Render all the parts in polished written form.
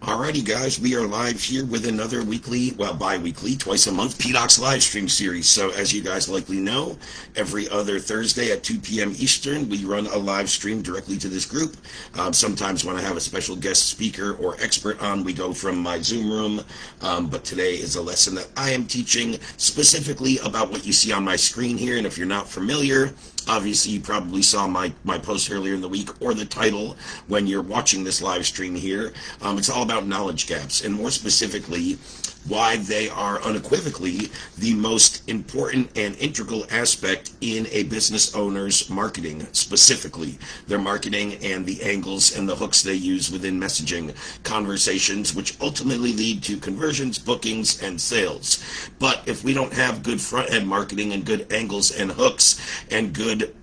Alrighty, guys, we are live here with another weekly, well, bi-weekly, twice a month PDOCS Livestream series. So, as you guys likely know, every other Thursday at 2 p.m. Eastern, we run a live stream directly to this group. Sometimes when I have a special guest speaker or expert on, we go from my Zoom room. But today is a lesson that I am teaching specifically about what you see on my screen here. And if you're not familiar, obviously you probably saw my post earlier in the week or the title when you're watching this live stream here. It's all about knowledge gaps, and more specifically, why they are unequivocally the most important and integral aspect in a business owner's marketing, specifically their marketing and the angles and the hooks they use within messaging conversations, which ultimately lead to conversions, bookings, and sales. But if we don't have good front-end marketing and good angles and hooks and good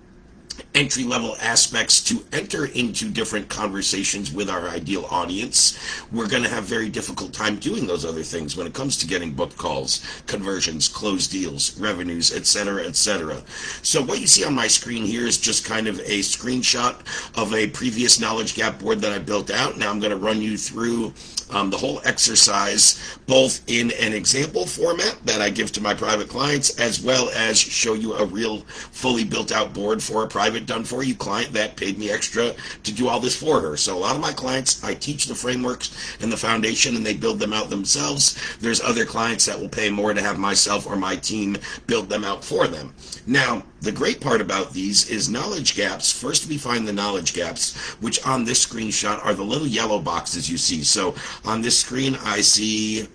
entry-level aspects to enter into different conversations with our ideal audience, we're going to have very difficult time doing those other things when it comes to getting booked calls, conversions, closed deals, revenues, etc., etc. So what you see on my screen here is just kind of a screenshot of a previous knowledge gap board that I built out. Now I'm going to run you through the whole exercise, both in an example format that I give to my private clients, as well as show you a real fully built out board for a private done for you client that paid me extra to do all this for her. So a lot of my clients, I teach the frameworks and the foundation and they build them out themselves. There's other clients that will pay more to have myself or my team build them out for them. Now, the great part about these is knowledge gaps. First, we find the knowledge gaps, which on this screenshot are the little yellow boxes you see. So on this screen, I see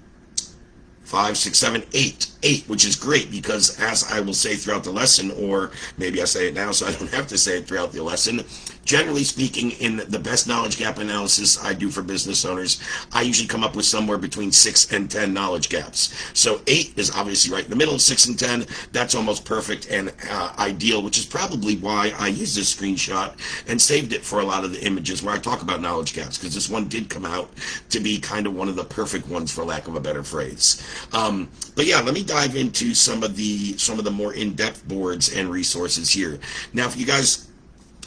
5, 6, 7, 8, which is great because, as I will say throughout the lesson, or maybe I say it now so I don't have to say it throughout the lesson, generally speaking, in the best knowledge gap analysis I do for business owners, I usually come up with somewhere between 6 and 10 knowledge gaps. So 8 is obviously right in the middle, 6 and 10, that's almost perfect and ideal, which is probably why I used this screenshot and saved it for a lot of the images where I talk about knowledge gaps, because this one did come out to be kind of one of the perfect ones, for lack of a better phrase. But yeah, let me dive into some of the more in-depth boards and resources here. Now, if you guys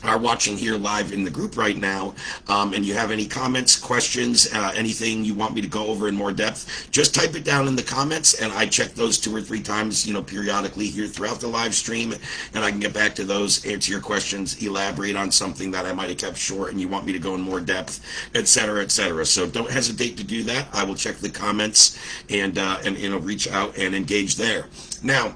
are watching here live in the group right now, and you have any comments, questions, anything you want me to go over in more depth, just type it down in the comments, and I check those 2 or 3 times, periodically here throughout the live stream, and I can get back to those, answer your questions, elaborate on something that I might have kept short and you want me to go in more depth, etc., etc. So don't hesitate to do that. I will check the comments and reach out and engage there. Now,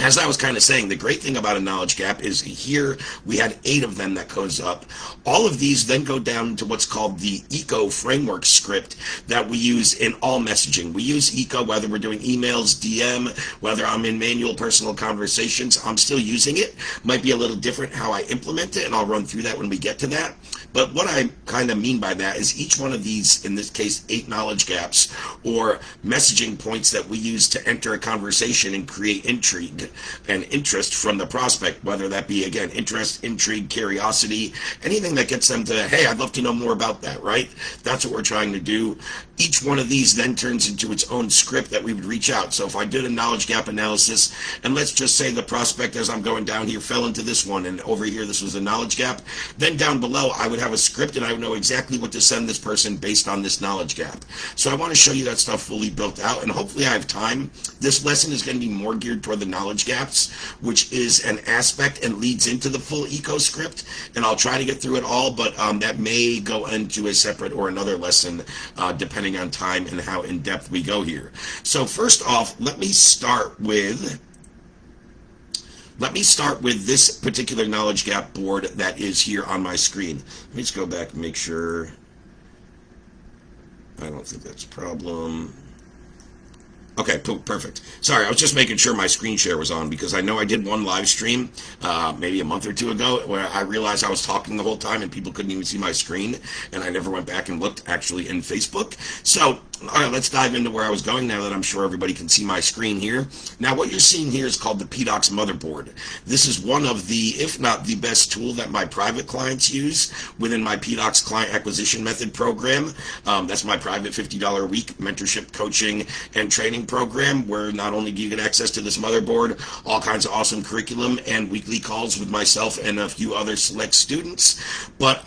as I was kind of saying, the great thing about a knowledge gap is here we had 8 of them that goes up. All of these then go down to what's called the ECO framework script that we use in all messaging. We use ECO whether we're doing emails, DM, whether I'm in manual personal conversations. I'm still using it. Might be a little different how I implement it, and I'll run through that when we get to that. But what I kind of mean by that is each one of these, in this case, 8 knowledge gaps or messaging points that we use to enter a conversation and create intrigue and interest from the prospect, whether that be, again, interest, intrigue, curiosity, anything that gets them to, hey, I'd love to know more about that, right? That's what we're trying to do. Each one of these then turns into its own script that we would reach out. So if I did a knowledge gap analysis, and let's just say the prospect, as I'm going down here, fell into this one, and over here this was a knowledge gap, then down below I would have a script and I would know exactly what to send this person based on this knowledge gap. So I want to show you that stuff fully built out, and hopefully I have time. This lesson is going to be more geared toward the knowledge gaps, which is an aspect and leads into the full ECO script, and I'll try to get through it all, but that may go into a separate or another lesson depending on time and how in depth we go here. So first off, let me start with this particular knowledge gap board that is here on my screen. Let me just go back and make sure. I don't think that's a problem. Okay, perfect. Sorry, I was just making sure my screen share was on, because I know I did one live stream maybe a month or 2 ago where I realized I was talking the whole time and people couldn't even see my screen, and I never went back and looked actually in Facebook. So All right, let's dive into where I was going now that I'm sure everybody can see my screen here. Now, what you're seeing here is called the PDOCS motherboard. This is one of the, if not the best tool that my private clients use within my PDOCS Client Acquisition Method program. That's my private $50 a week mentorship, coaching, and training program, where not only do you get access to this motherboard, all kinds of awesome curriculum and weekly calls with myself and a few other select students, but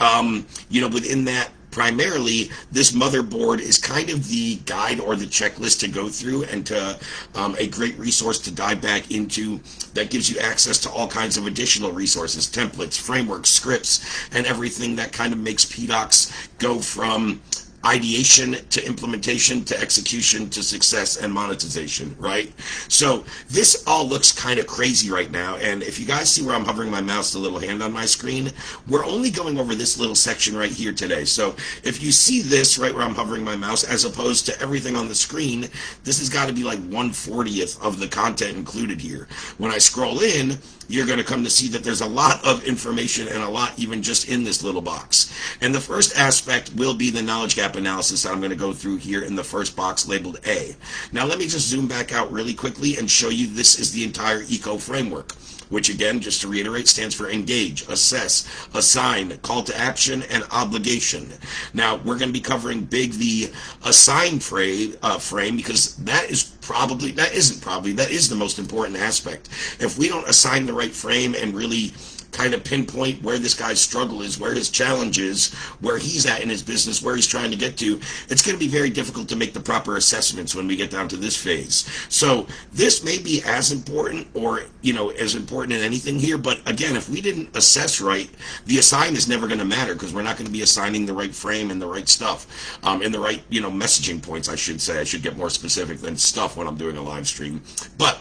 within that primarily this motherboard is kind of the guide or the checklist to go through, and to a great resource to dive back into that gives you access to all kinds of additional resources, templates, frameworks, scripts, and everything that kind of makes PDOCS go from ideation to implementation to execution to success and monetization, right? So this all looks kind of crazy right now, and if you guys see where I'm hovering my mouse, the little hand on my screen, we're only going over this little section right here today. So if you see this right where I'm hovering my mouse as opposed to everything on the screen, this has got to be like 1/40th of the content included here. When I scroll in, you're going to come to see that there's a lot of information and a lot even just in this little box. And the first aspect will be the knowledge gap analysis that I'm going to go through here in the first box labeled A. Now let me just zoom back out really quickly and show you this is the entire ECO framework, which again, just to reiterate, stands for engage, assess, assign, call to action, and obligation. Now, we're going to be covering big the assign frame because that is the most important aspect. If we don't assign the right frame and really kind of pinpoint where this guy's struggle is, where his challenge is, where he's at in his business, where he's trying to get to, it's going to be very difficult to make the proper assessments when we get down to this phase. So this may be as important, or as important in anything here, but again, if we didn't assess right, the assign is never going to matter, because we're not going to be assigning the right frame and the right stuff, and the right messaging points. I should say, I should get more specific than stuff when I'm doing a live stream. But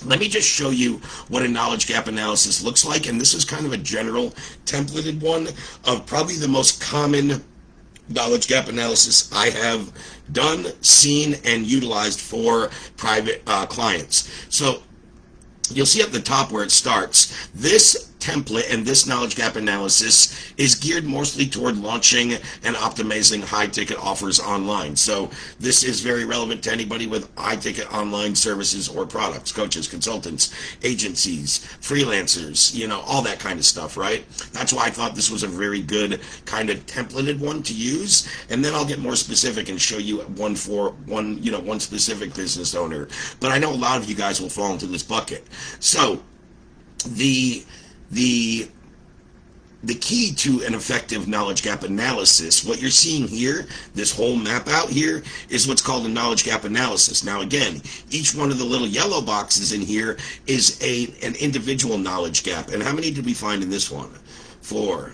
let me just show you what a knowledge gap analysis looks like, and this is kind of a general templated one of probably the most common knowledge gap analysis I have done, seen, and utilized for private clients. So you'll see at the top where it starts, this template and this knowledge gap analysis is geared mostly toward launching and optimizing high-ticket offers online. So this is very relevant to anybody with high-ticket online services or products, coaches, consultants, agencies, freelancers, all that kind of stuff, right? That's why I thought this was a very good kind of templated one to use, and then I'll get more specific and show you one specific business owner. But I know a lot of you guys will fall into this bucket. So the key to an effective knowledge gap analysis, what you're seeing here, this whole map out here, is what's called a knowledge gap analysis. Now again, each one of the little yellow boxes in here is an individual knowledge gap. And how many did we find in this one? 4,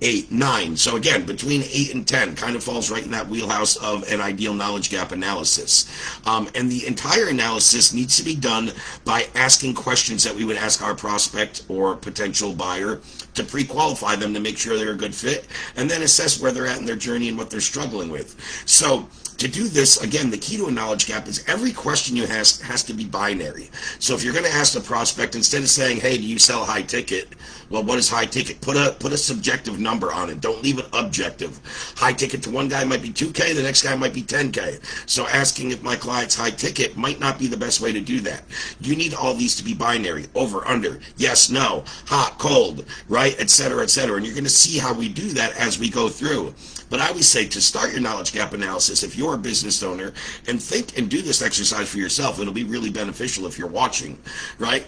8, 9. So again, between 8 and 10 kind of falls right in that wheelhouse of an ideal knowledge gap analysis. And the entire analysis needs to be done by asking questions that we would ask our prospect or potential buyer to pre-qualify them to make sure they're a good fit, and then assess where they're at in their journey and what they're struggling with. So to do this, again, the key to a knowledge gap is every question you ask has to be binary. So if you're going to ask the prospect, instead of saying, hey, do you sell high ticket? Well, what is high ticket? Put a subjective number on it. Don't leave it objective. High ticket to one guy might be 2K, the next guy might be 10K. So asking if my client's high ticket might not be the best way to do that. You need all these to be binary, over, under, yes, no, hot, cold, right, etc., etc. And you're going to see how we do that as we go through. But I always say, to start your knowledge gap analysis, if you're a business owner, and think and do this exercise for yourself, it'll be really beneficial if you're watching, right?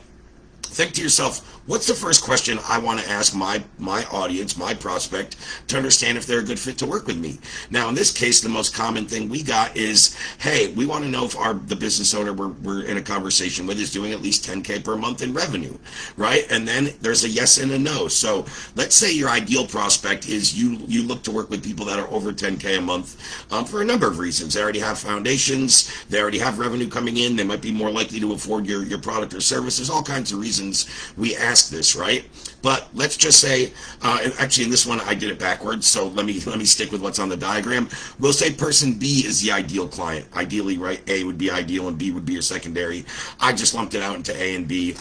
Think to yourself, what's the first question I want to ask my audience, my prospect, to understand if they're a good fit to work with me? Now, in this case, the most common thing we got is, hey, we want to know if the business owner we're in a conversation with is doing at least 10K per month in revenue, right? And then there's a yes and a no. So let's say your ideal prospect is you look to work with people that are over 10K a month for a number of reasons. They already have foundations, they already have revenue coming in, they might be more likely to afford your product or service. There's all kinds of reasons we ask this, right? But let's just say, actually in this one I did it backwards, so let me stick with what's on the diagram. We'll say person B is the ideal client. Ideally, right, A would be ideal and B would be your secondary. I just lumped it out into A and B,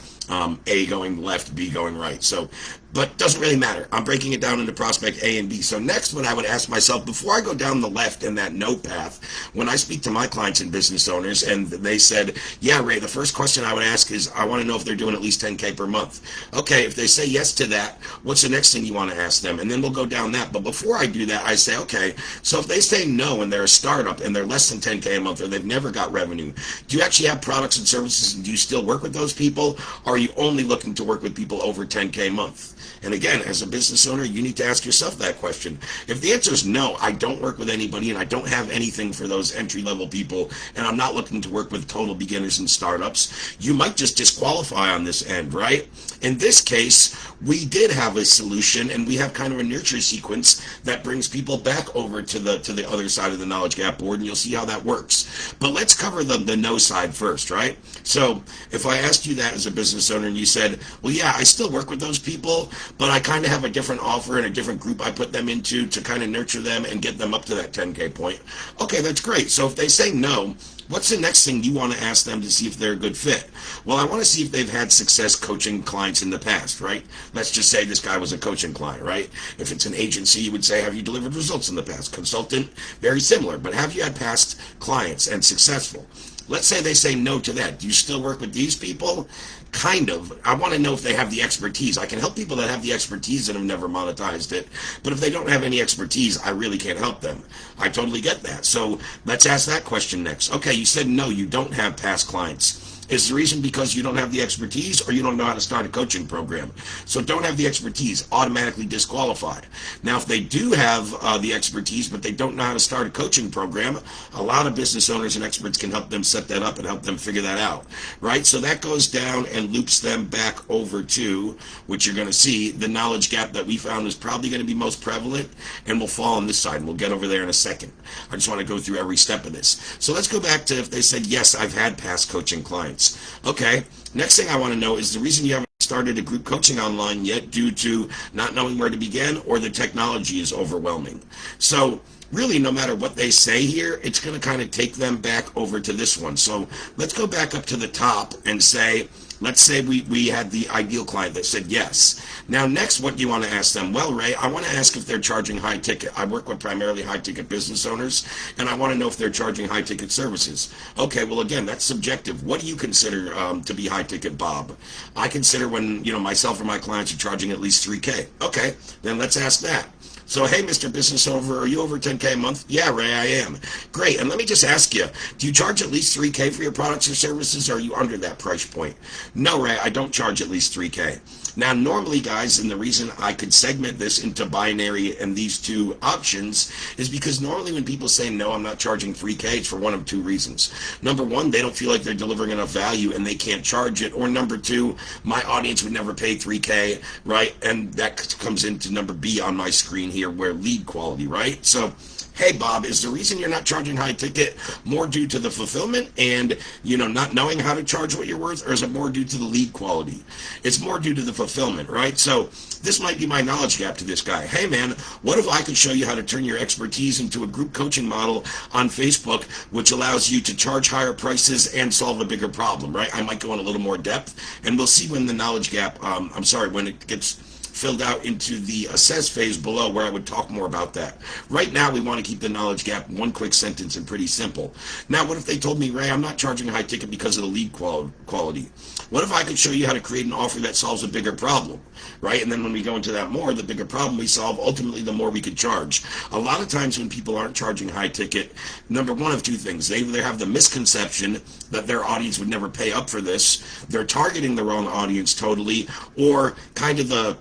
A going left, B going right. So, but doesn't really matter. I'm breaking it down into prospect A and B. So next, what I would ask myself, before I go down the left in that no path, when I speak to my clients and business owners and they said, yeah, Ray, the first question I would ask is, I want to know if they're doing at least 10K per month. Okay, if they say yes yes to that, what's the next thing you want to ask them? And then we'll go down that. But before I do that, I say, okay, so if they say no and they're a startup and they're less than 10K a month or they've never got revenue, do you actually have products and services, and do you still work with those people? Or are you only looking to work with people over 10K a month? And again, as a business owner, you need to ask yourself that question. If the answer is no, I don't work with anybody and I don't have anything for those entry-level people, and I'm not looking to work with total beginners and startups, you might just disqualify on this end, right? In this case, we did have a solution, and we have kind of a nurture sequence that brings people back over to the other side of the knowledge gap board, and you'll see how that works. But let's cover the no side first, right? So if I asked you that as a business owner and you said, well, yeah, I still work with those people, but I kind of have a different offer and a different group I put them into to kind of nurture them and get them up to that 10K point. Okay, that's great. So if they say no, what's the next thing you want to ask them to see if they're a good fit? Well, I want to see if they've had success coaching clients in the past, right? Let's just say this guy was a coaching client, right? If it's an agency, you would say, have you delivered results in the past? Consultant, very similar, but have you had past clients and successful? Let's say they say no to that. Do you still work with these people? Kind of. I want to know if they have the expertise. I can help people that have the expertise and have never monetized it. But if they don't have any expertise, I really can't help them. I totally get that. So let's ask that question next. Okay, you said no, you don't have past clients. Is the reason because you don't have the expertise or you don't know how to start a coaching program? So don't have the expertise, automatically disqualified. Now, if they do have the expertise, but they don't know how to start a coaching program, a lot of business owners and experts can help them set that up and help them figure that out, right? So that goes down and loops them back over to, which you're going to see, the knowledge gap that we found is probably going to be most prevalent and will fall on this side, and we'll get over there in a second. I just want to go through every step of this. So let's go back to if they said, yes, I've had past coaching clients. Okay, next thing I want to know is the reason you haven't started a group coaching online yet due to not knowing where to begin or the technology is overwhelming. So really, no matter what they say here, it's going to kind of take them back over to this one. So let's go back up to the top and say, let's say we had the ideal client that said yes. Now, next, what do you want to ask them? Well, Ray, I want to ask if they're charging high ticket. I work with primarily high ticket business owners, and I want to know if they're charging high ticket services. Okay, well, again, that's subjective. What do you consider to be high ticket, Bob? I consider when, myself or my clients are charging at least 3K. Okay, then let's ask that. So, hey, Mr. Business Owner, are you over 10K a month? Yeah, Ray, I am. Great. And let me just ask you, do you charge at least 3K for your products or services, or are you under that price point? No, Ray, I don't charge at least 3K. Now, normally, guys, and the reason I could segment this into binary and these two options is because normally when people say, no, I'm not charging 3K, it's for one of two reasons. Number one, they don't feel like they're delivering enough value and they can't charge it. Or number two, my audience would never pay 3K, right? And that comes into number B on my screen here, where lead quality, right? So, hey, Bob, is the reason you're not charging high ticket more due to the fulfillment and, not knowing how to charge what you're worth, or is it more due to the lead quality? It's more due to the fulfillment, right? So this might be my knowledge gap to this guy. Hey, man, what if I could show you how to turn your expertise into a group coaching model on Facebook, which allows you to charge higher prices and solve a bigger problem, right? I might go in a little more depth, and we'll see when the knowledge gap, when it gets filled out into the assess phase below, where I would talk more about that. Right now, we want to keep the knowledge gap one quick sentence and pretty simple. Now, what if they told me, Ray, I'm not charging high ticket because of the lead quality? What if I could show you how to create an offer that solves a bigger problem, right? And then when we go into that more, the bigger problem we solve, ultimately, the more we could charge. A lot of times when people aren't charging high ticket, number one of two things. They either have the misconception that their audience would never pay up for this, they're targeting the wrong audience totally, or kind of the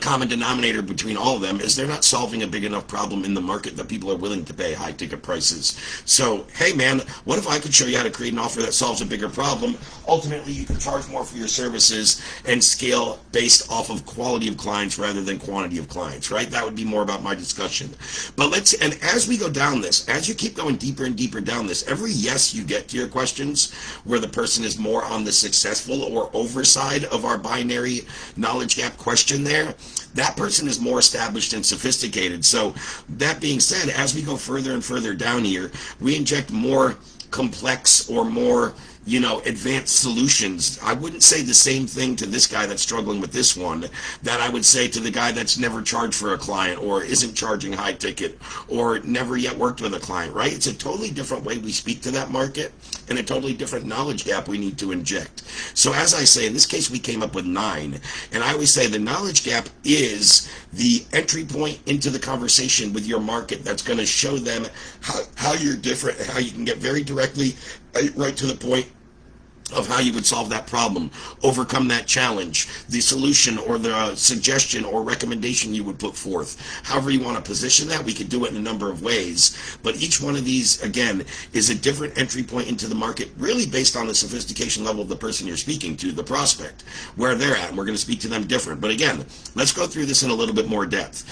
common denominator between all of them is they're not solving a big enough problem in the market that people are willing to pay high ticket prices. So, hey man, what if I could show you how to create an offer that solves a bigger problem? Ultimately, you can charge more for your services and scale based off of quality of clients rather than quantity of clients, right? That would be more about my discussion. But and as we go down this, as you keep going deeper and deeper down this, every yes you get to your questions where the person is more on the successful or over side of our binary knowledge gap question there, that person is more established and sophisticated. So that being said, as we go further and further down here, we inject more complex or more, you know, advanced solutions. I wouldn't say the same thing to this guy that's struggling with this one that I would say to the guy that's never charged for a client or isn't charging high ticket or never yet worked with a client, right? It's a totally different way we speak to that market and a totally different knowledge gap we need to inject. So as I say, in this case, we came up with 9. And I always say the knowledge gap is the entry point into the conversation with your market that's going to show them how you're different, how you can get very directly right to the point of how you would solve that problem, overcome that challenge, the solution or the suggestion or recommendation you would put forth. However you want to position that, we could do it in a number of ways. But each one of these, again, is a different entry point into the market, really based on the sophistication level of the person you're speaking to, the prospect, where they're at. And we're going to speak to them different. But again, let's go through this in a little bit more depth.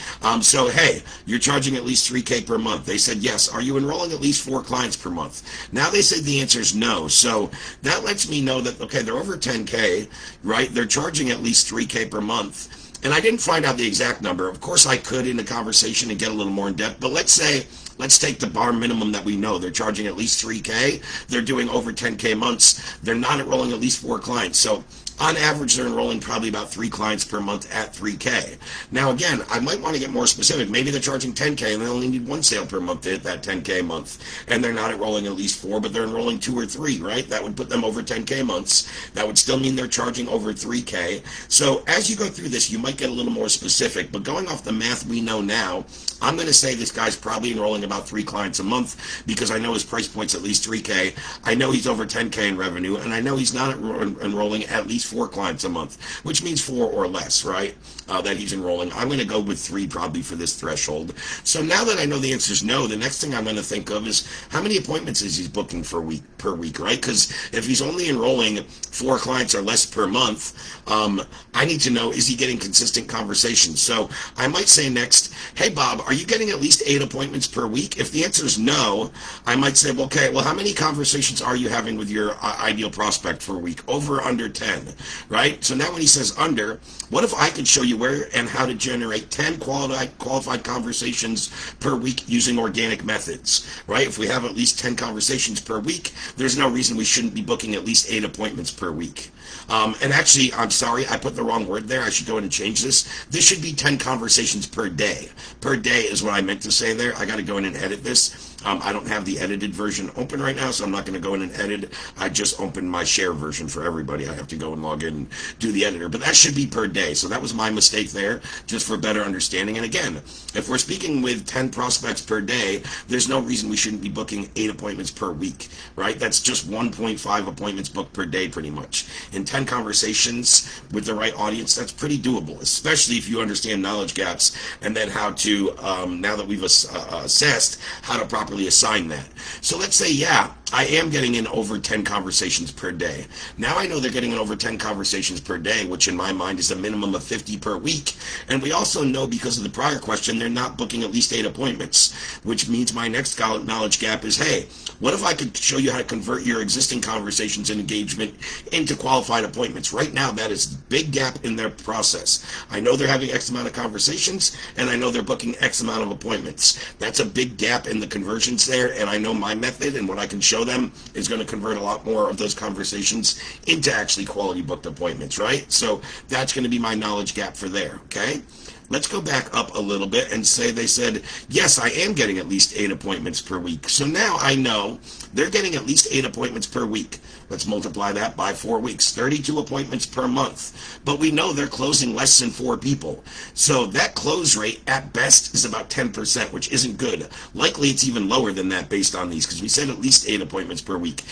So, hey, you're charging at least $3,000 per month. They said yes. Are you enrolling at least 4 clients per month? Now they said the answer is no. So that lets me know that, okay, they're over 10K, right? They're charging at least $3,000 per month. And I didn't find out the exact number. Of course, I could in a conversation and get a little more in depth, but let's take the bar minimum that we know. They're charging at least $3,000. They're doing over 10K months. They're not enrolling at least 4 clients. So on average, they're enrolling probably about 3 clients per month at $3,000. Now, again, I might want to get more specific. Maybe they're charging $10K and they only need 1 sale per month to hit that $10K month. And they're not enrolling at least 4, but they're enrolling 2 or 3, right? That would put them over 10K months. That would still mean they're charging over $3,000. So as you go through this, you might get a little more specific. But going off the math we know now, I'm going to say this guy's probably enrolling about 3 clients a month because I know his price point's at least $3,000. I know he's over 10K in revenue, and I know he's not enrolling at least 4 clients a month, which means 4 or less, right? That he's enrolling. I'm going to go with 3 probably for this threshold. So now that I know the answer is no, the next thing I'm going to think of is how many appointments is he booking per week, right? Because if he's only enrolling 4 clients or less per month, I need to know, is he getting consistent conversations? So I might say next, hey, Bob, are you getting at least 8 appointments per week? If the answer is no, I might say, well, okay, well, how many conversations are you having with your ideal prospect per week? Over, under 10, right? So now when he says under, what if I could show you where and how to generate 10 qualified conversations per week using organic methods, right? If we have at least 10 conversations per week, there's no reason we shouldn't be booking at least 8 appointments per week. And actually, I'm sorry, I put the wrong word there. I should go in and change this. This should be 10 conversations per day. Per day is what I meant to say there. I got to go in and edit this. I don't have the edited version open right now, so I'm not going to go in and edit. I just opened my share version for everybody. I have to go and log in and do the editor. But that should be per day. So that was my mistake there, just for better understanding. And again, if we're speaking with 10 prospects per day, there's no reason we shouldn't be booking 8 appointments per week, right? That's just 1.5 appointments booked per day pretty much. In 10 conversations with the right audience, that's pretty doable, especially if you understand knowledge gaps and then how to, now that we've assessed, how to properly assign that. So let's say, yeah, I am getting in over 10 conversations per day. Now I know they're getting in over 10 conversations per day, which in my mind is a minimum of 50 per week. And we also know, because of the prior question, they're not booking at least 8 appointments, which means my next knowledge gap is, hey, what if I could show you how to convert your existing conversations and engagement into qualified appointments? Right now, that is a big gap in their process. I know they're having X amount of conversations, and I know they're booking X amount of appointments. That's a big gap in the conversions there, and I know my method and what I can show them is going to convert a lot more of those conversations into actually quality booked appointments, right? So that's going to be my knowledge gap for there, okay? Let's go back up a little bit and say they said, yes, I am getting at least 8 appointments per week. So now I know they're getting at least 8 appointments per week. Let's multiply that by 4 weeks, 32 appointments per month. But we know they're closing less than 4 people. So that close rate at best is about 10%, which isn't good. Likely it's even lower than that based on these, because we said at least 8 appointments per week.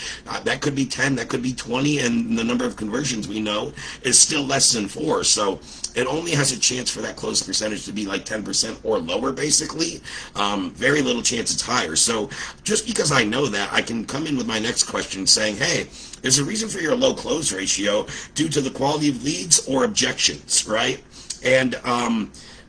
That could be 10, that could be 20, and the number of conversions we know is still less than 4. So it only has a chance for that close percentage to be like 10% or lower, basically. Very little chance it's higher. So just because I know that, I can come in with my next question saying, hey, there's a reason for your low close ratio due to the quality of leads or objections, right? And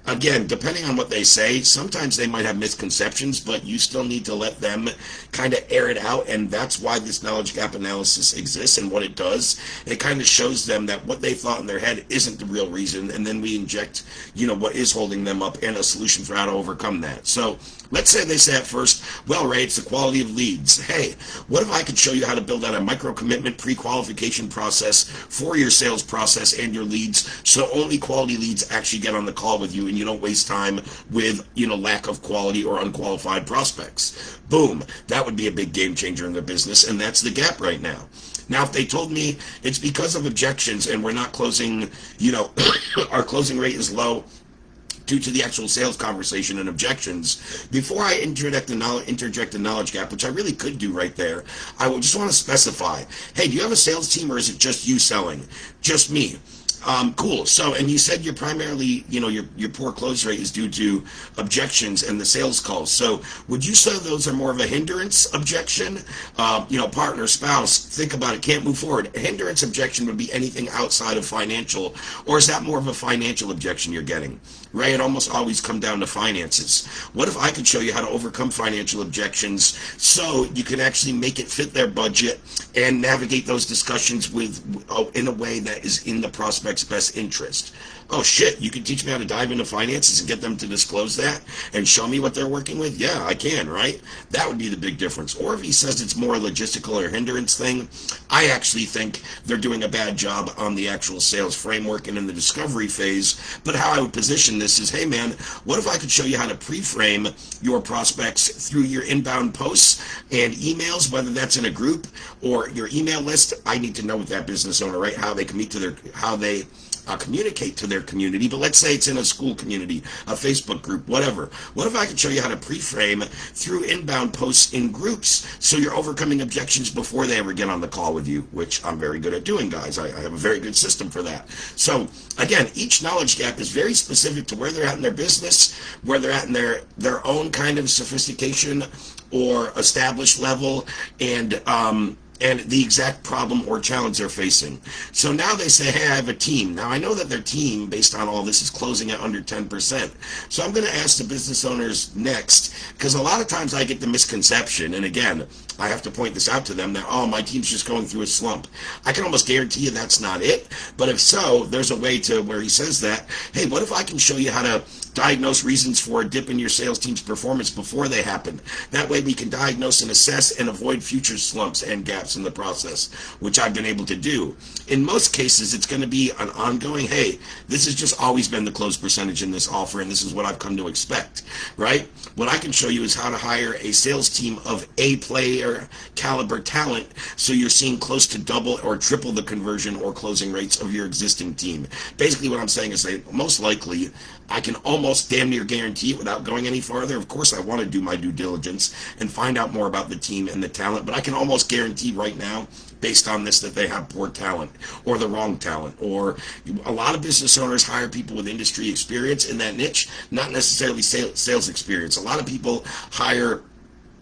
Again, depending on what they say, sometimes they might have misconceptions, but you still need to let them kind of air it out. And that's why this knowledge gap analysis exists. And what it does, it kind of shows them that what they thought in their head isn't the real reason. And then we inject, what is holding them up and a solution for how to overcome that. So let's say they say at first, well, Ray, it's the quality of leads. Hey, what if I could show you how to build out a micro-commitment pre-qualification process for your sales process and your leads, so only quality leads actually get on the call with you and you don't waste time with, lack of quality or unqualified prospects. Boom. That would be a big game changer in their business, and that's the gap right now. Now, if they told me it's because of objections and we're not closing, our closing rate is low due to the actual sales conversation and objections, before I interject the knowledge gap, which I really could do right there, I would just want to specify, hey, do you have a sales team or is it just you selling? Just me. Cool. So, and you said you're primarily, your poor close rate is due to objections and the sales calls. So would you say those are more of a hindrance objection? Partner, spouse, think about it, can't move forward. A hindrance objection would be anything outside of financial, or is that more of a financial objection you're getting? Right? It almost always come down to finances. What if I could show you how to overcome financial objections so you can actually make it fit their budget and navigate those discussions in a way that is in the prospect's best interest? Oh shit, you can teach me how to dive into finances and get them to disclose that and show me what they're working with? Yeah, I can, right? That would be the big difference. Or if he says it's more a logistical or hindrance thing, I actually think they're doing a bad job on the actual sales framework and in the discovery phase. But how I would position this is, hey man, what if I could show you how to pre-frame your prospects through your inbound posts and emails, whether that's in a group or your email list? I need to know with that business owner, right, how they communicate to their community, but let's say it's in a school community, a Facebook group, whatever. What if I could show you how to pre-frame through inbound posts in groups so you're overcoming objections before they ever get on the call with you, which I'm very good at doing, guys. I have a very good system for that. So again, each knowledge gap is very specific to where they're at in their business, where they're at in their own kind of sophistication or established level, and the exact problem or challenge they're facing. So now they say, hey, I have a team. Now I know that their team, based on all this, is closing at under 10%. So I'm going to ask the business owners next, because a lot of times I get the misconception, and again, I have to point this out to them, that, oh, my team's just going through a slump. I can almost guarantee you that's not it. But if so, there's a way to where he says that, hey, what if I can show you how to diagnose reasons for a dip in your sales team's performance before they happen? That way we can diagnose and assess and avoid future slumps and gaps in the process, which I've been able to do. In most cases, it's going to be an ongoing, hey, this has just always been the close percentage in this offer, and this is what I've come to expect, right? What I can show you is how to hire a sales team of A player caliber talent so you're seeing close to double or triple the conversion or closing rates of your existing team. Basically what I'm saying is that most likely I can almost damn near guarantee it without going any farther. Of course, I want to do my due diligence and find out more about the team and the talent, but I can almost guarantee right now, based on this, that they have poor talent or the wrong talent. Or a lot of business owners hire people with industry experience in that niche, not necessarily sales experience. A lot of people hire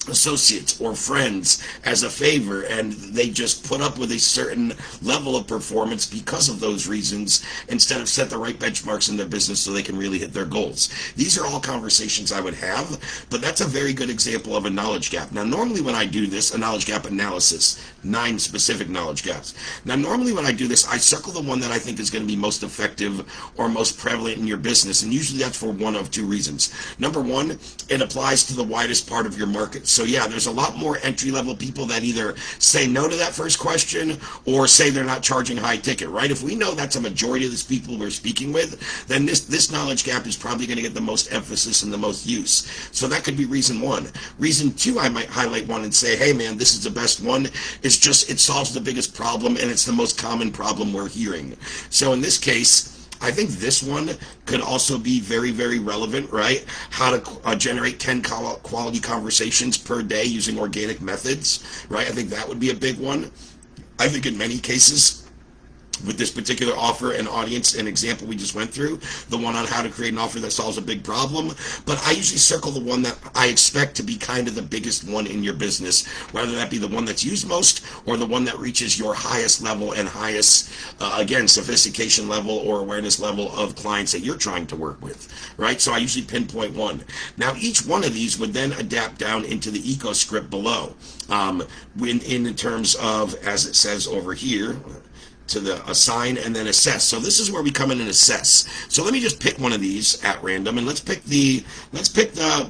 associates or friends as a favor, and they just put up with a certain level of performance because of those reasons, instead of set the right benchmarks in their business so they can really hit their goals. These are all conversations I would have, but that's a very good example of a knowledge gap. Now, normally when I do this, a knowledge gap analysis, 9 specific knowledge gaps. Now, normally when I do this, I circle the one that I think is going to be most effective or most prevalent in your business, and usually that's for one of 2 reasons. Number one, it applies to the widest part of your market. So yeah, there's a lot more entry-level people that either say no to that first question or say they're not charging high ticket, right? If we know that's a majority of these people we're speaking with, then this knowledge gap is probably going to get the most emphasis and the most use. So that could be reason 1. Reason 2, I might highlight one and say, hey man, this is the best one. It's just, it solves the biggest problem, and it's the most common problem we're hearing. So in this case, I think this one could also be very, very relevant, right? How to generate 10 quality conversations per day using organic methods, right? I think that would be a big one. I think in many cases, with this particular offer and audience and example we just went through, the one on how to create an offer that solves a big problem. But I usually circle the one that I expect to be kind of the biggest one in your business, whether that be the one that's used most or the one that reaches your highest level and highest, again, sophistication level or awareness level of clients that you're trying to work with, right? So I usually pinpoint one. Now, each one of these would then adapt down into the eco script below, in terms of, as it says over here, to the assign and then assess. So this is where we come in and assess. So let me just pick one of these at random, and let's pick the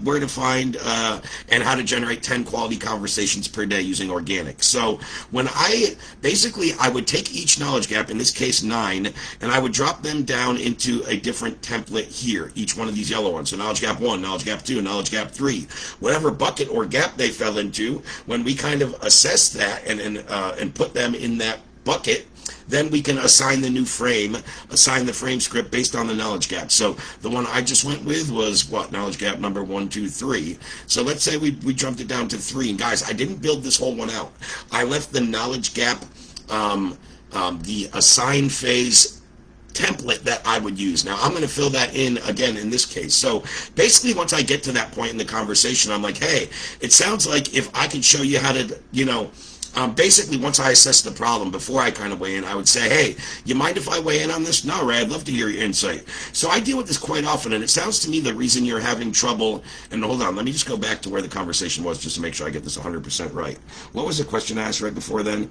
where to find and how to generate 10 quality conversations per day using organic. So when I would take each knowledge gap, in this case 9, and I would drop them down into a different template here, each one of these yellow ones. So knowledge gap 1, knowledge gap 2, knowledge gap 3, whatever bucket or gap they fell into. When we kind of assess that and put them in that bucket, then we can assign the frame script based on the knowledge gap. So the one I just went with was knowledge gap number 1, 2, 3. So let's say we jumped it down to 3. And guys, I didn't build this whole one out. I left the knowledge gap, the assign phase template that I would use. Now I'm going to fill that in again in this case. So basically, once I get to that point in the conversation, I'm like, hey, it sounds like if I could show you how to, basically, once I assess the problem, before I kind of weigh in, I would say, hey, you mind if I weigh in on this? No, Ray, I'd love to hear your insight. So I deal with this quite often, and it sounds to me the reason you're having trouble, and hold on, let me just go back to where the conversation was just to make sure I get this 100% right. What was the question asked right before then?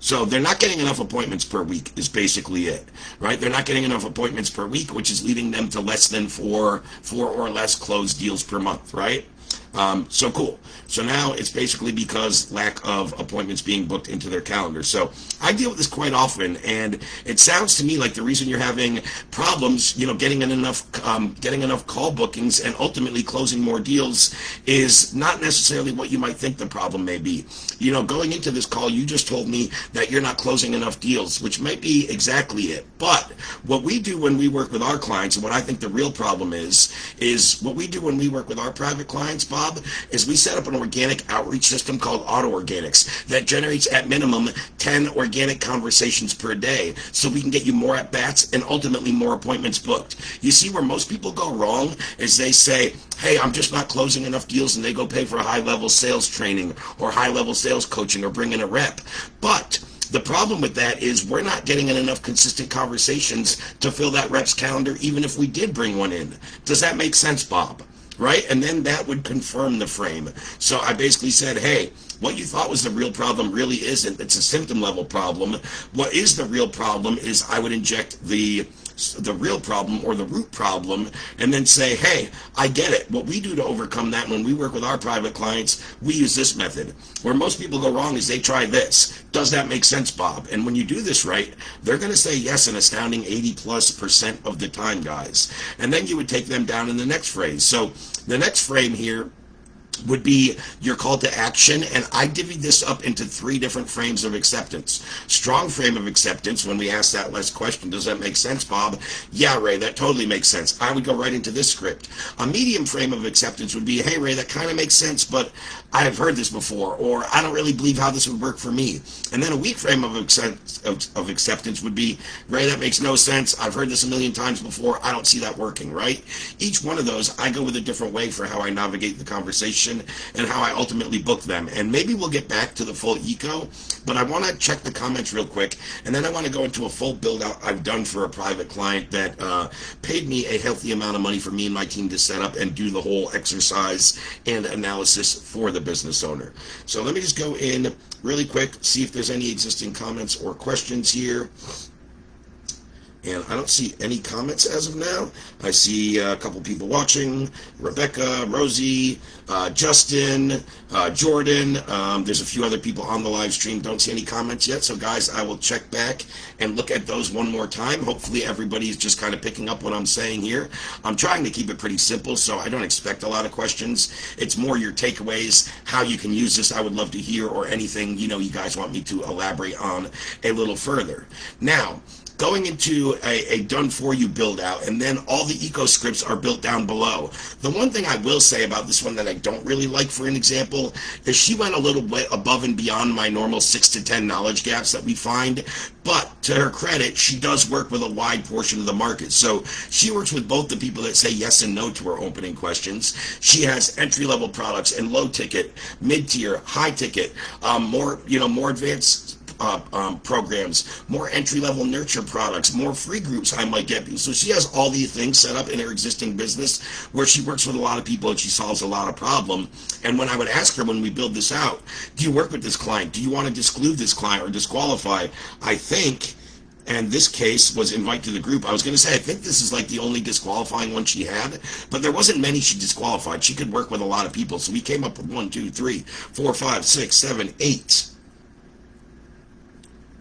So they're not getting enough appointments per week is basically it, right? They're not getting enough appointments per week, which is leading them to less than four or less closed deals per month, right? So cool. So now it's basically because lack of appointments being booked into their calendar. So I deal with this quite often, and it sounds to me like the reason you're having problems, getting enough call bookings and ultimately closing more deals is not necessarily what you might think the problem may be. Going into this call, you just told me that you're not closing enough deals, which might be exactly it. But what we do when we work with our clients, and what I think the real problem is what we do when we work with our private clients, Bob, is we set up an organic outreach system called Auto Organics that generates at minimum 10 organic conversations per day, so we can get you more at bats and ultimately more appointments booked. You see where most people go wrong is they say, hey, I'm just not closing enough deals, and they go pay for a high-level sales training or high-level sales coaching or bring in a rep. But the problem with that is we're not getting in enough consistent conversations to fill that rep's calendar, even if we did bring one in. Does that make sense, Bob? Right? And then that would confirm the frame. So I basically said, hey, what you thought was the real problem really isn't. It's a symptom level problem. What is the real problem is I would inject the real problem or the root problem and then say, hey, I get it. What we do to overcome that when we work with our private clients, we use this method. Where most people go wrong is they try this. Does that make sense, Bob? And when you do this right, they're going to say yes an astounding 80+% of the time, guys. And then you would take them down in the next phrase. So the next frame here would be your call to action, and I divvied this up into 3 different frames of acceptance. Strong frame of acceptance, when we ask that last question, does that make sense, Bob? Yeah, Ray, that totally makes sense. I would go right into this script. A medium frame of acceptance would be, hey, Ray, that kind of makes sense, but I've heard this before, or I don't really believe how this would work for me. And then a weak frame of acceptance would be, Ray, that makes no sense. I've heard this a million times before. I don't see that working, right? Each one of those, I go with a different way for how I navigate the conversation and how I ultimately book them. And maybe we'll get back to the full eco, but I want to check the comments real quick, and then I want to go into a full build out I've done for a private client that paid me a healthy amount of money for me and my team to set up and do the whole exercise and analysis for the business owner. So let me just go in really quick, see if there's any existing comments or questions here. And I don't see any comments as of now. I see a couple people watching. Rebecca, Rosie, Justin, Jordan. There's a few other people on the live stream. Don't see any comments yet. So guys, I will check back and look at those one more time. Hopefully everybody's just kind of picking up what I'm saying here. I'm trying to keep it pretty simple, so I don't expect a lot of questions. It's more your takeaways, how you can use this I would love to hear, or anything you guys want me to elaborate on a little further. Now, going into a done-for-you build-out, and then all the eco scripts are built down below. The one thing I will say about this one that I don't really like, for an example, is she went a little bit above and beyond my normal 6 to 10 knowledge gaps that we find. But to her credit, she does work with a wide portion of the market. So she works with both the people that say yes and no to her opening questions. She has entry-level products and low ticket, mid-tier, high ticket, more advanced programs, more entry-level nurture products, more free groups I might get. So she has all these things set up in her existing business where she works with a lot of people and she solves a lot of problem. And when I would ask her when we build this out, do you work with this client? Do you want to disclude this client or disqualify? I think, and this case was invite to the group. I was going to say, I think this is like the only disqualifying one she had, but there wasn't many she disqualified. She could work with a lot of people. So we came up with 1, 2, 3, 4, 5, 6, 7, 8.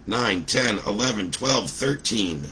9, 10, 11, 12, 13.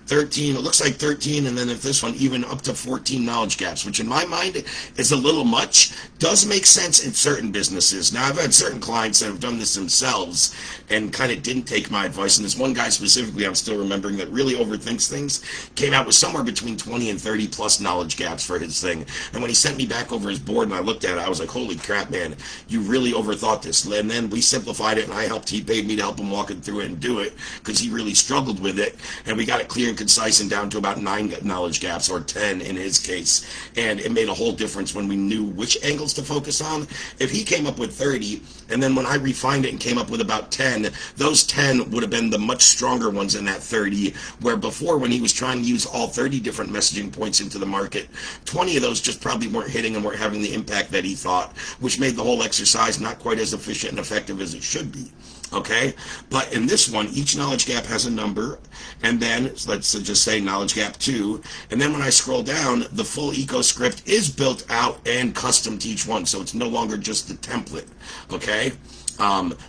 13, it looks like 13, and then if this one, even up to 14 knowledge gaps, which in my mind is a little much. Does make sense in certain businesses. Now, I've had certain clients that have done this themselves and kind of didn't take my advice, and this one guy specifically, I'm still remembering, that really overthinks things, came out with somewhere between 20 and 30 plus knowledge gaps for his thing. And when he sent me back over his board and I looked at it, I was like, holy crap, man, you really overthought this. And then we simplified it, and he paid me to help him walk it through it and do it, because he really struggled with it, and we got it clear and concise and down to about 9 knowledge gaps, or 10 in his case. And it made a whole difference when we knew which angles to focus on. If he came up with 30, and then when I refined it and came up with about 10, those 10 would have been the much stronger ones in that 30, where before, when he was trying to use all 30 different messaging points into the market, 20 of those just probably weren't hitting and weren't having the impact that he thought, which made the whole exercise not quite as efficient and effective as it should be. Okay, but in this one, each knowledge gap has a number, and then let's just say knowledge gap 2, and then when I scroll down, the full eco script is built out and custom to each one, so it's no longer just the template. Okay,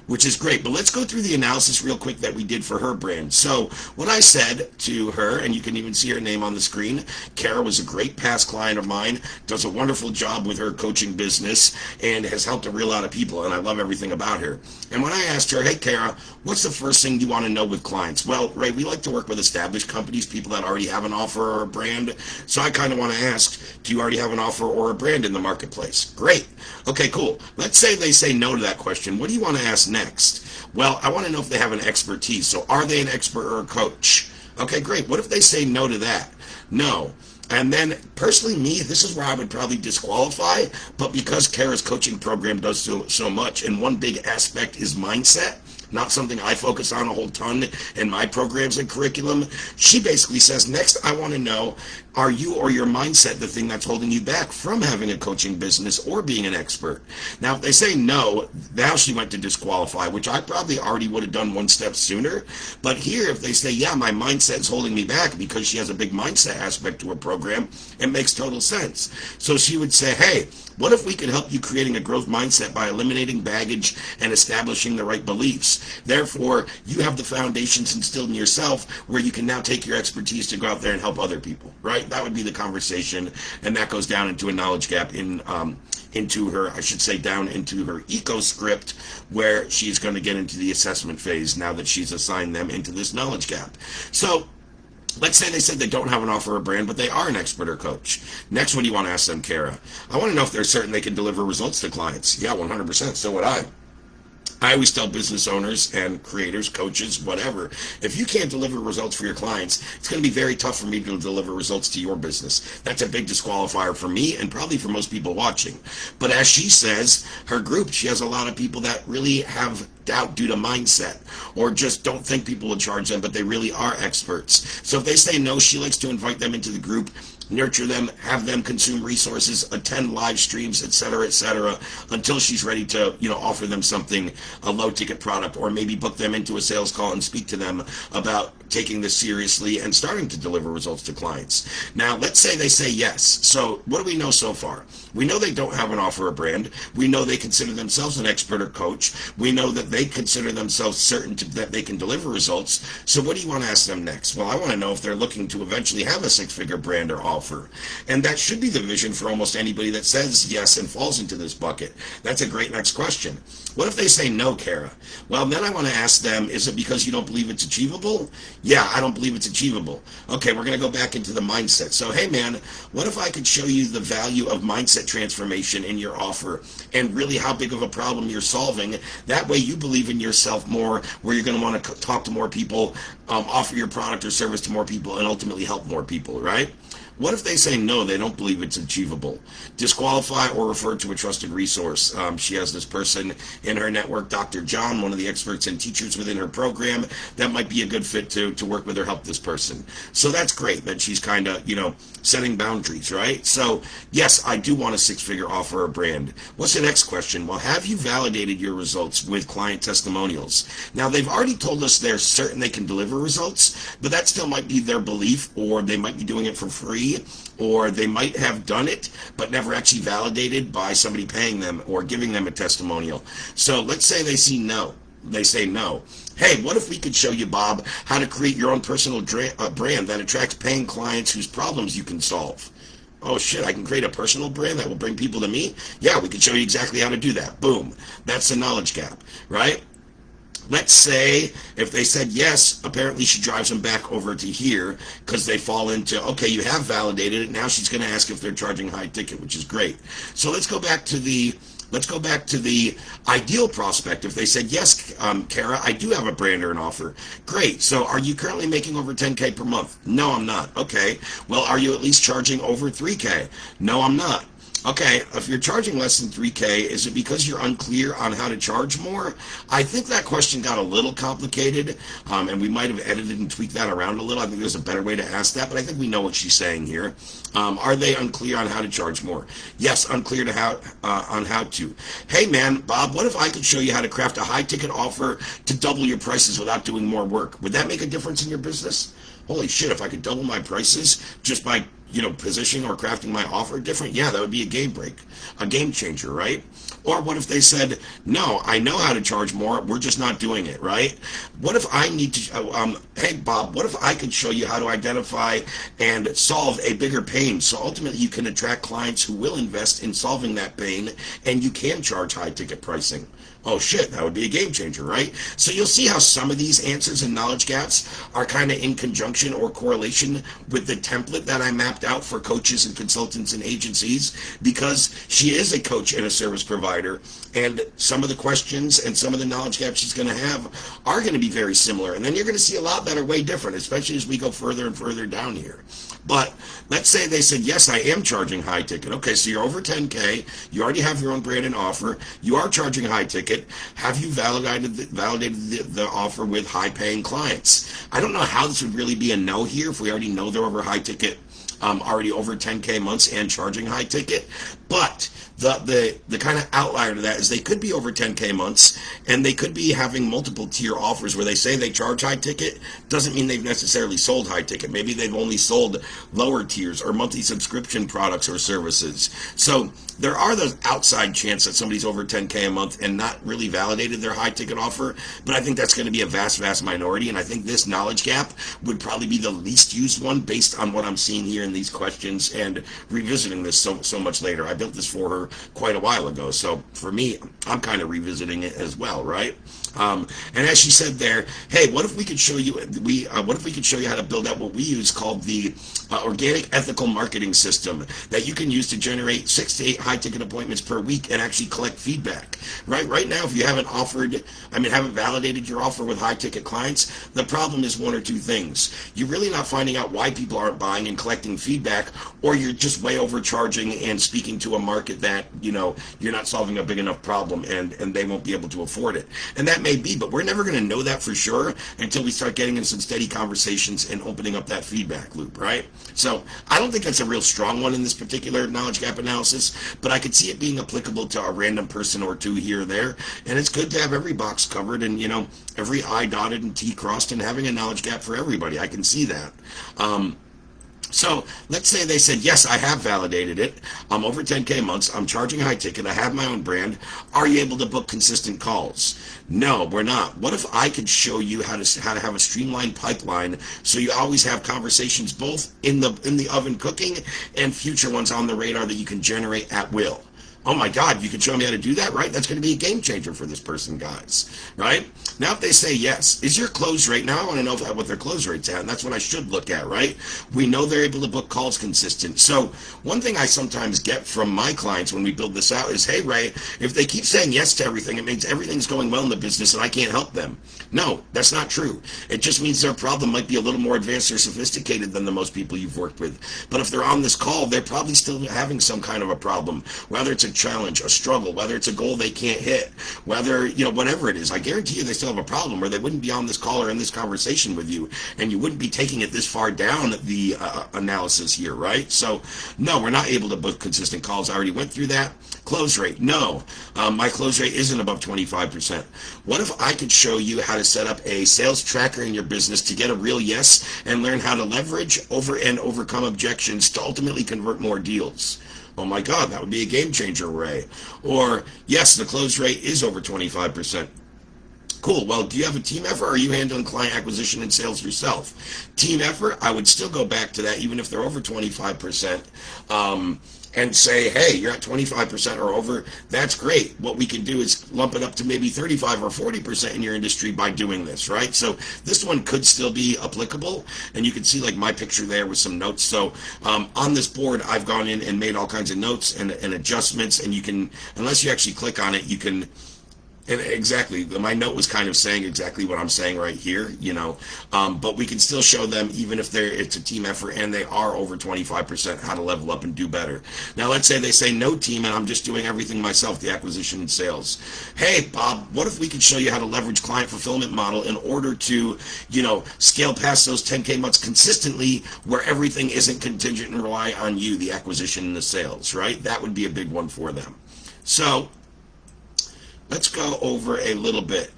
which is great. But let's go through the analysis real quick that we did for her brand. So what I said to her, and you can even see her name on the screen, Kara was a great past client of mine, does a wonderful job with her coaching business, and has helped a real lot of people, and I love everything about her. And when I asked her, hey Kara, what's the first thing you want to know with clients? Well, Ray, we like to work with established companies, people that already have an offer or a brand. So I kind of want to ask, do you already have an offer or a brand in the marketplace? Great. Okay, cool. Let's say they say no to that question. What do you want to ask next? Well, I want to know if they have an expertise. So are they an expert or a coach? Okay, great. What if they say no to that? No. And then, personally, this is where I would probably disqualify, but because Kara's coaching program does so much, and one big aspect is mindset, not something I focus on a whole ton in my programs and curriculum, she basically says, next, I want to know, are you or your mindset the thing that's holding you back from having a coaching business or being an expert? Now, if they say no, now she went to disqualify, which I probably already would have done one step sooner. But here, if they say, yeah, my mindset is holding me back because she has a big mindset aspect to her program, it makes total sense. So she would say, hey, what if we could help you creating a growth mindset by eliminating baggage and establishing the right beliefs? Therefore, you have the foundations instilled in yourself where you can now take your expertise to go out there and help other people, right? That would be the conversation, and that goes down into a knowledge gap into her, I should say, down into her eco script, where she's going to get into the assessment phase now that she's assigned them into this knowledge gap. So let's say they said they don't have an offer or brand, but they are an expert or coach. Next, what do you want to ask them, Kara? I want to know if they're certain they can deliver results to clients. Yeah, 100%. So would I. I always tell business owners and creators, coaches, whatever, if you can't deliver results for your clients, it's going to be very tough for me to deliver results to your business. That's a big disqualifier for me and probably for most people watching. But as she says, her group, she has a lot of people that really have doubt due to mindset, or just don't think people will charge them, but they really are experts. So if they say no, she likes to invite them into the group, nurture them, have them consume resources, attend live streams, etc., until she's ready to, offer them something, a low ticket product, or maybe book them into a sales call and speak to them about taking this seriously and starting to deliver results to clients. Now, let's say they say yes. So what do we know so far? We know they don't have an offer or brand. We know they consider themselves an expert or coach. We know that they consider themselves certain that they can deliver results. So what do you want to ask them next? Well, I want to know if they're looking to eventually have a 6-figure brand or offer. And that should be the vision for almost anybody that says yes and falls into this bucket. That's a great next question. What if they say no, Kara? Well, then I want to ask them, is it because you don't believe it's achievable? Yeah, I don't believe it's achievable. Okay, we're going to go back into the mindset. So, hey man, what if I could show you the value of mindset mindset transformation in your offer and really how big of a problem you're solving. That way you believe in yourself more, where you're going to want to talk to more people, offer your product or service to more people, and ultimately help more people, right? What if they say no, they don't believe it's achievable? Disqualify or refer to a trusted resource. She has this person in her network, Dr. John, one of the experts and teachers within her program, that might be a good fit to work with or help this person. So that's great that she's kind of, setting boundaries, right? So yes, I do want a six-figure offer or brand. What's the next question? Well, have you validated your results with client testimonials? Now, they've already told us they're certain they can deliver results, but that still might be their belief, or they might be doing it for free, or they might have done it but never actually validated by somebody paying them or giving them a testimonial. So let's say they say no. Hey, what if we could show you, Bob, how to create your own personal brand that attracts paying clients whose problems you can solve? Oh shit, I can create a personal brand that will bring people to me? Yeah, we can show you exactly how to do that. Boom. That's the knowledge gap, right? Let's say if they said yes, apparently she drives them back over to here because they fall into, okay, you have validated it. Now she's going to ask if they're charging high ticket, which is great. So let's go back to the ideal prospect. If they said, yes, Kara, I do have a brand or an offer. Great. So are you currently making over 10K per month? No, I'm not. Okay. Well, are you at least charging over 3K? No, I'm not. Okay, if you're charging less than 3K, is it because you're unclear on how to charge more? I think that question got a little complicated, and we might have edited and tweaked that around a little. I think there's a better way to ask that, but I think we know what she's saying here. Are they unclear on how to charge more? Yes, unclear on how to. Hey man, Bob, what if I could show you how to craft a high-ticket offer to double your prices without doing more work? Would that make a difference in your business? Holy shit, if I could double my prices just by positioning or crafting my offer different, yeah, that would be a game changer, right? Or what if they said, no, I know how to charge more, we're just not doing it, right? What if I need to, hey Bob, what if I could show you how to identify and solve a bigger pain, so ultimately you can attract clients who will invest in solving that pain, and you can charge high ticket pricing? Oh shit, that would be a game changer, right? So you'll see how some of these answers and knowledge gaps are kind of in conjunction or correlation with the template that I mapped out for coaches and consultants and agencies, because she is a coach and a service provider, and some of the questions and some of the knowledge gaps she's going to have are going to be very similar, and then you're going to see a lot that are way different, especially as we go further and further down here. But let's say they said, yes, I am charging high ticket. Okay, so you're over 10K, you already have your own brand and offer, you are charging high ticket. Have you validated the offer with high paying clients? I don't know how this would really be a no here if we already know they're over high ticket, already over 10K months and charging high ticket. But the kind of outlier to that is they could be over 10K months, and they could be having multiple tier offers where they say they charge high ticket. Doesn't mean they've necessarily sold high ticket. Maybe they've only sold lower tiers or monthly subscription products or services. So there are those outside chance that somebody's over 10K a month and not really validated their high ticket offer, but I think that's going to be a vast minority, and I think this knowledge gap would probably be the least used one based on what I'm seeing here in these questions and revisiting this so much later. I built this for her quite a while ago, so for me, I'm kind of revisiting it as well, right? And as she said there, hey, what if we could show you how to build out what we use called the organic ethical marketing system that you can use to generate 6 to 8 high ticket appointments per week and actually collect feedback. Right now, if you haven't validated your offer with high ticket clients, the problem is one or two things. You're really not finding out why people aren't buying and collecting feedback, or you're just way overcharging and speaking to a market that you're not solving a big enough problem, and they won't be able to afford it. And that may be, but we're never going to know that for sure until we start getting in some steady conversations and opening up that feedback loop, right? So I don't think that's a real strong one in this particular knowledge gap analysis, but I could see it being applicable to a random person or two here or there, and it's good to have every box covered and every I dotted and T crossed and having a knowledge gap for everybody. I can see that. So let's say they said, yes, I have validated it. I'm over 10K months. I'm charging high ticket. I have my own brand. Are you able to book consistent calls? No, we're not. What if I could show you how to have a streamlined pipeline so you always have conversations both in the oven cooking and future ones on the radar that you can generate at will? Oh my God, you can show me how to do that, right? That's going to be a game changer for this person, guys, right? Now, if they say yes, is your close rate, now I want to know what their close rate's at, and that's what I should look at, right? We know they're able to book calls consistent. So one thing I sometimes get from my clients when we build this out is, hey, Ray, if they keep saying yes to everything, it means everything's going well in the business and I can't help them. No, that's not true. It just means their problem might be a little more advanced or sophisticated than the most people you've worked with. But if they're on this call, they're probably still having some kind of a problem, whether it's a challenge, a struggle, whether it's a goal they can't hit, whether, whatever it is. I guarantee you they still have a problem, or they wouldn't be on this call or in this conversation with you, and you wouldn't be taking it this far down the analysis here, right? So, no, we're not able to book consistent calls. I already went through that. Close rate, no. My close rate isn't above 25%. What if I could show you how to set up a sales tracker in your business to get a real yes and learn how to leverage over and overcome objections to ultimately convert more deals? Oh my God, that would be a game changer, Ray. Or, yes, the close rate is over 25%. Cool. Well, do you have a team effort, or are you handling client acquisition and sales yourself? Team effort, I would still go back to that, even if they're over 25%. And say, hey, you're at 25% or over, that's great. What we can do is lump it up to maybe 35 or 40% in your industry by doing this, right? So this one could still be applicable, and you can see like my picture there with some notes. So on this board, I've gone in and made all kinds of notes and adjustments, and you can, unless you actually click on it, you can. And exactly, my note was kind of saying exactly what I'm saying right here, but we can still show them, even if it's a team effort and they are over 25%, how to level up and do better. Now, let's say they say no team and I'm just doing everything myself, the acquisition and sales. Hey, Bob, what if we could show you how to leverage client fulfillment model in order to, scale past those 10K months consistently where everything isn't contingent and rely on you, the acquisition and the sales, right? That would be a big one for them. So, let's go over a little bit.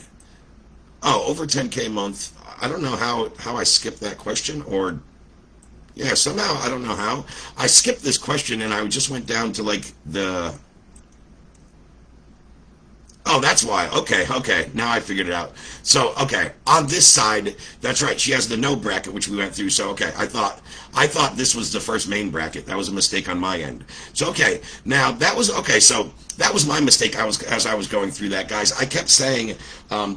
Oh, over 10K a month. I don't know how I skipped that question, or yeah, somehow I don't know how. I skipped this question and I just went down to like the. Oh, that's why. Okay. Now I figured it out. So, okay, on this side, that's right. She has the no bracket, which we went through. So, okay, I thought this was the first main bracket. That was a mistake on my end. So, okay, now that was okay. So that was my mistake. As I was going through that, guys. I kept saying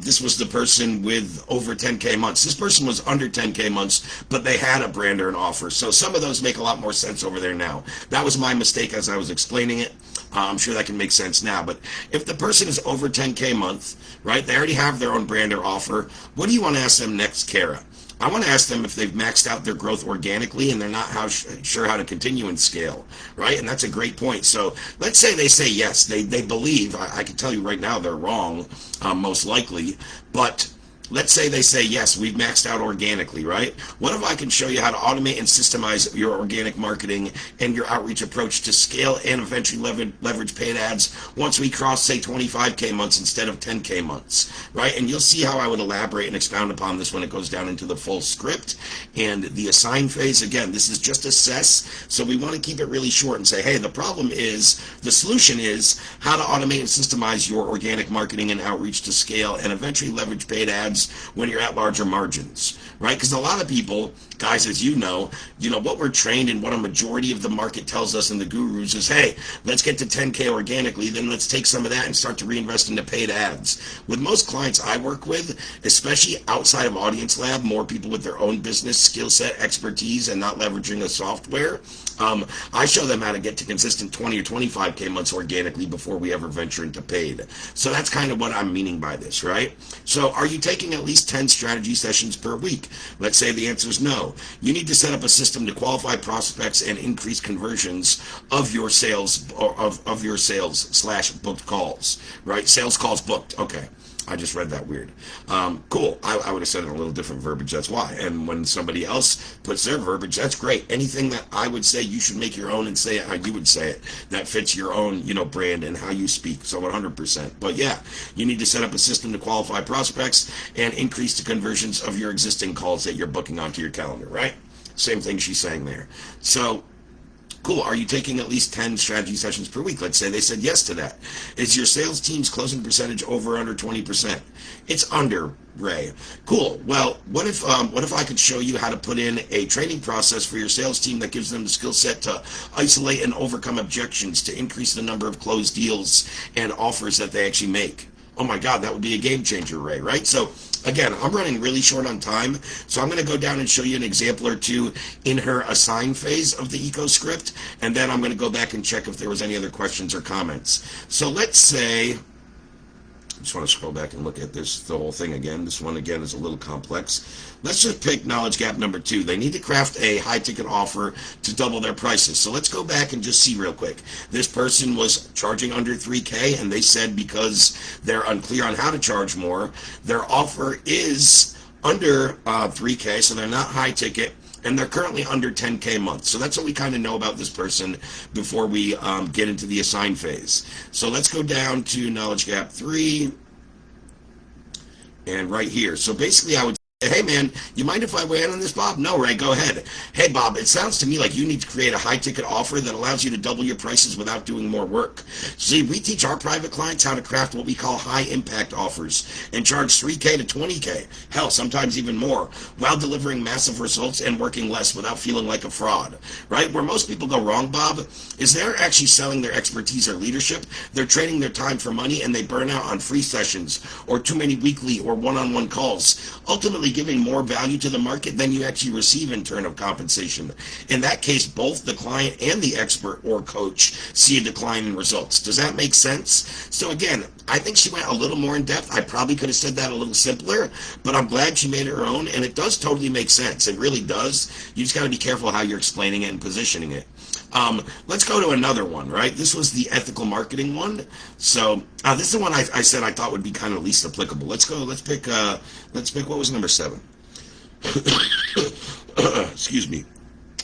this was the person with over 10K months. This person was under 10K months, but they had a brand or an offer. So some of those make a lot more sense over there now. That was my mistake as I was explaining it. I'm sure that can make sense now. But if the person is over 10K a month, right, they already have their own brand or offer, what do you want to ask them next, Kara? I want to ask them if they've maxed out their growth organically and they're not sure how to continue and scale, right? And that's a great point. So let's say they say yes, they believe, I can tell you right now they're wrong, most likely, but let's say they say, yes, we've maxed out organically, right? What if I can show you how to automate and systemize your organic marketing and your outreach approach to scale and eventually leverage paid ads once we cross, say, 25K months instead of 10K months, right? And you'll see how I would elaborate and expound upon this when it goes down into the full script. And the assign phase, again, this is just assess, so we want to keep it really short and say, hey, the solution is how to automate and systemize your organic marketing and outreach to scale and eventually leverage paid ads when you're at larger margins, right? Because a lot of people, guys, as you know, what we're trained and what a majority of the market tells us and the gurus is, hey, let's get to 10K organically, then let's take some of that and start to reinvest into paid ads. With most clients I work with, especially outside of Audience Lab, more people with their own business skill set, expertise, and not leveraging a software, I show them how to get to consistent 20 or 25K months organically before we ever venture into paid. So that's kind of what I'm meaning by this, right? So are you taking at least 10 strategy sessions per week? Let's say the answer is no. You need to set up a system to qualify prospects and increase conversions of your sales, or of your sales/booked calls, right? Sales calls booked. Okay. I just read that weird. Cool. I would have said it in a little different verbiage. That's why. And when somebody else puts their verbiage, that's great. Anything that I would say, you should make your own and say it how you would say it. That fits your own, brand and how you speak. So 100%. But yeah, you need to set up a system to qualify prospects and increase the conversions of your existing calls that you're booking onto your calendar, right? Same thing she's saying there. So Cool. Are you taking at least 10 strategy sessions per week? Let's say they said yes to that. Is your sales team's closing percentage over or under 20%? It's under, Ray. Cool. Well, what if I could show you how to put in a training process for your sales team that gives them the skill set to isolate and overcome objections, to increase the number of closed deals and offers that they actually make? Oh my God, that would be a game changer, Ray, right? So again, I'm running really short on time, so I'm going to go down and show you an example or two in her assign phase of the eco script, and then I'm going to go back and check if there was any other questions or comments. So let's say, I just want to scroll back and look at this, the whole thing again. This one again is a little complex. Let's just pick knowledge gap number 2. They need to craft a high ticket offer to double their prices. So let's go back and just see real quick. This person was charging under 3K, and they said because they're unclear on how to charge more, their offer is under 3K, so they're not high ticket, and they're currently under 10K a month. So that's what we kind of know about this person before we get into the assign phase. So let's go down to knowledge gap 3, and right here. So basically I would say, hey man, you mind if I weigh in on this, Bob? No, Ray, go ahead. Hey Bob, it sounds to me like you need to create a high ticket offer that allows you to double your prices without doing more work. See, we teach our private clients how to craft what we call high impact offers and charge 3K to 20K, hell, sometimes even more, while delivering massive results and working less without feeling like a fraud, right? Where most people go wrong, Bob, is they're actually selling their expertise or leadership. They're trading their time for money, and they burn out on free sessions or too many weekly or one-on-one calls, ultimately giving more value to the market than you actually receive in turn of compensation. In that case, both the client and the expert or coach see a decline in results. Does that make sense? So again, I think she went a little more in depth. I probably could have said that a little simpler, but I'm glad she made it her own, and it does totally make sense. It really does. You just got to be careful how you're explaining it and positioning it. Let's go to another one, right? This was the ethical marketing one. So this is the one I said I thought would be kind of least applicable. Let's pick what was number 7? Excuse me.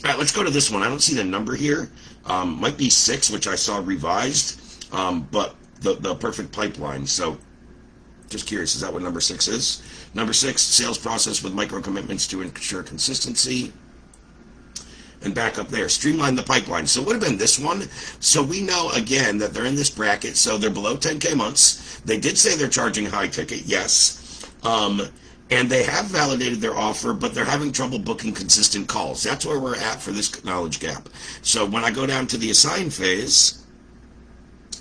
All right, let's go to this one. I don't see the number here. Might be 6, which I saw revised, but the perfect pipeline. So just curious, is that what number 6 is? Number 6, sales process with micro commitments to ensure consistency. And back up there, streamline the pipeline. So it would have been this one. So we know, again, that they're in this bracket. So they're below 10K months. They did say they're charging high ticket, yes. And they have validated their offer, but they're having trouble booking consistent calls. That's where we're at for this knowledge gap. So when I go down to the assign phase,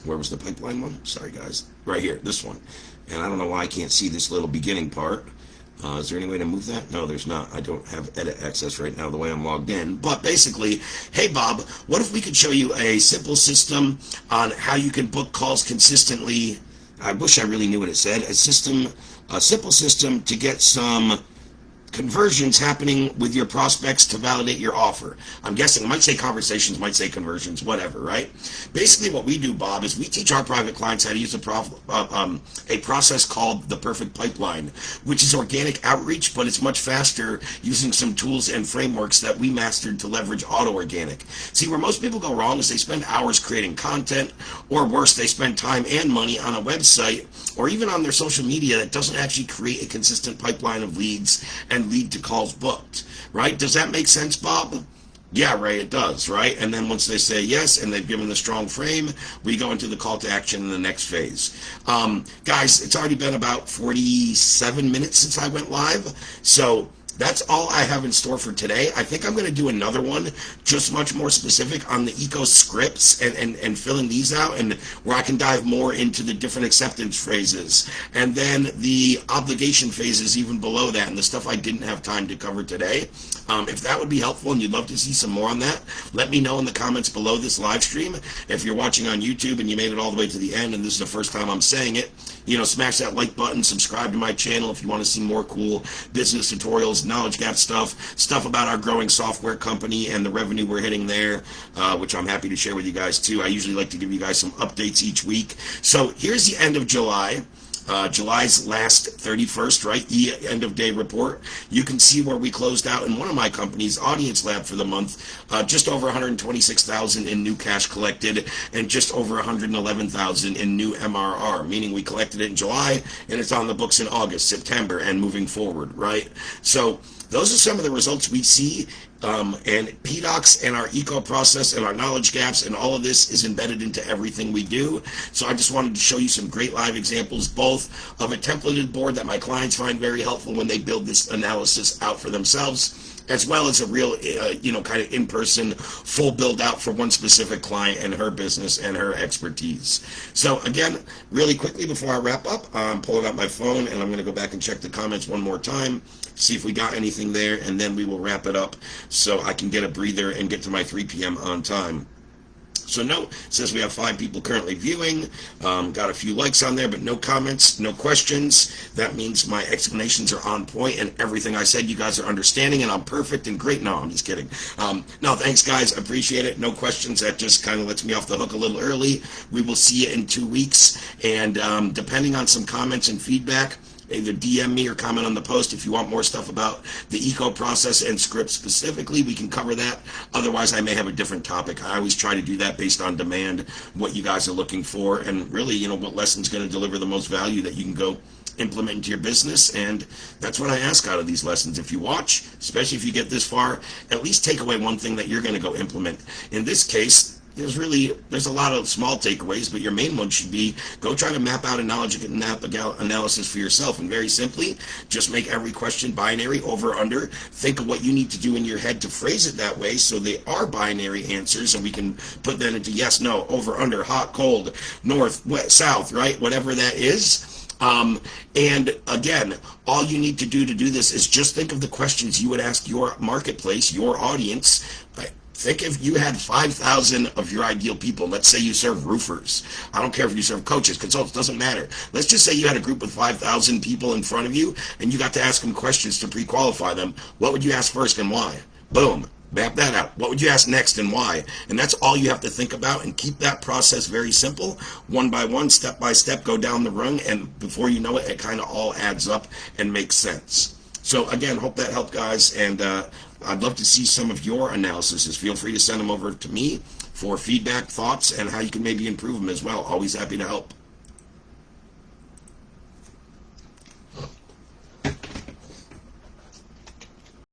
where was the pipeline one? Sorry, guys. Right here, this one. And I don't know why I can't see this little beginning part. Is there any way to move that? No, there's not. I don't have edit access right now the way I'm logged in. But basically, hey Bob, what if we could show you a simple system on how you can book calls consistently? I wish I really knew what it said. A simple system to get some conversions happening with your prospects to validate your offer. I'm guessing it might say conversations, might say conversions, whatever, right? Basically what we do, Bob, is we teach our private clients how to use a process called the perfect pipeline, which is organic outreach, but it's much faster using some tools and frameworks that we mastered to leverage auto-organic. See, where most people go wrong is they spend hours creating content, or worse, they spend time and money on a website or even on their social media that doesn't actually create a consistent pipeline of leads and lead to calls booked, right? Does that make sense, Bob? Yeah, Ray, it does, right? And then once they say yes and they've given the strong frame, we go into the call to action in the next phase. Guys, it's already been about 47 minutes since I went live, so that's all I have in store for today. I think I'm going to do another one just much more specific on the eco scripts and filling these out, and where I can dive more into the different acceptance phrases and then the obligation phases even below that and the stuff I didn't have time to cover today. If that would be helpful and you'd love to see some more on that, let me know in the comments below this live stream. If you're watching on YouTube and you made it all the way to the end and this is the first time I'm saying it, smash that like button, subscribe to my channel if you want to see more cool business tutorials, knowledge gap stuff about our growing software company and the revenue we're hitting there, which I'm happy to share with you guys too. I usually like to give you guys some updates each week. So here's the end of July. July's last 31st, right? The end of day report. You can see where we closed out in one of my companies, Audience Lab, for the month, just over 126,000 in new cash collected and just over 111,000 in new MRR, meaning we collected it in July and it's on the books in August, September, and moving forward, right? So those are some of the results we see And PDOCS and our eco process and our knowledge gaps and all of this is embedded into everything we do. So I just wanted to show you some great live examples, both of a templated board that my clients find very helpful when they build this analysis out for themselves, as well as a real, kind of in-person full build out for one specific client and her business and her expertise. So again, really quickly before I wrap up, I'm pulling out my phone and I'm going to go back and check the comments one more time, see if we got anything there, and then we will wrap it up so I can get a breather and get to my 3 p.m. on time. So no, it says we have 5 people currently viewing, got a few likes on there, but no comments, no questions. That means my explanations are on point and everything I said you guys are understanding and I'm perfect and great. No, I'm just kidding. No, thanks guys, appreciate it. No questions, that just kind of lets me off the hook a little early. We will see you in 2 weeks, and depending on some comments and feedback, either DM me or comment on the post if you want more stuff about the eco process and script specifically. We can cover that. Otherwise, I may have a different topic. I always try to do that based on demand, what you guys are looking for, and really, what lesson's going to deliver the most value that you can go implement into your business. And that's what I ask out of these lessons. If you watch, especially if you get this far, at least take away one thing that you're going to go implement. In this case, there's a lot of small takeaways, but your main one should be go try to map out a knowledge analysis for yourself. And very simply, just make every question binary, over, under. Think of what you need to do in your head to phrase it that way so they are binary answers, and we can put that into yes, no, over, under, hot, cold, north, west, south, right? Whatever that is. And again, all you need to do this is just think of the questions you would ask your marketplace, your audience. Think if you had 5,000 of your ideal people. Let's say you serve roofers. I don't care if you serve coaches, consultants, doesn't matter. Let's just say you had a group of 5,000 people in front of you and you got to ask them questions to pre-qualify them. What would you ask first and why? Boom. Map that out. What would you ask next and why? And that's all you have to think about, and keep that process very simple. One by one, step by step, go down the rung, and before you know it, it kind of all adds up and makes sense. So again, hope that helped, guys, and I'd love to see some of your analyses. Feel free to send them over to me for feedback, thoughts, and how you can maybe improve them as well. Always happy to help.